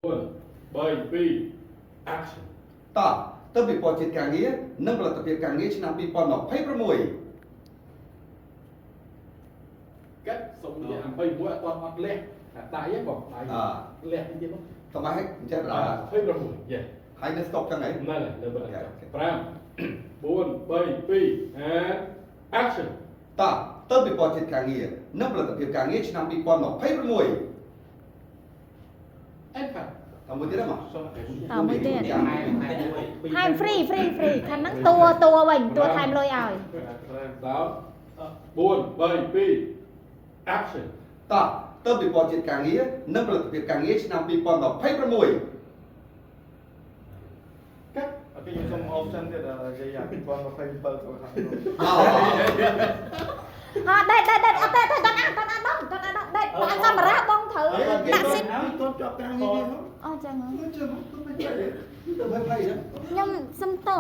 3 2 action តទៅពិព័រណ៍ជាតិការងារនិងផលិតភាពការងារឆ្នាំ2026 cách xong như hàng phây mũi toàn mặt lẹ đại ấyบอกđại lẹ như thế không តោះមកចេះបណ្ដា phây ra mũi dạ ហើយនៅស្តុកចឹងហី này là lời bật pram 4 3 2 and action តទៅពិព័រណ៍ជាតិការងារនិងផលិតភាពការងារឆ្នាំ2026 em phải តមួយទៀតមក តមួយទៀត hai ថែម free ខាងហ្នឹងតួវិញតួថែមលុយឲ្យ đó 4 3 2 action តទៅពិព័រណ៍ជាតិការងារនិងផលិតភាពការងារឆ្នាំ2026 cách cái những trong option thì là cái dạng cái con nó phải bật vào hàng luôn. ដេតអត់ទេតន់អាដេតបើអញកាមេរ៉ាបងត្រូវដាក់ស៊ីត con chọn cái gì đi không? អូចឹង ទៅមិនផ្លៃទេ ខ្ញុំសុំត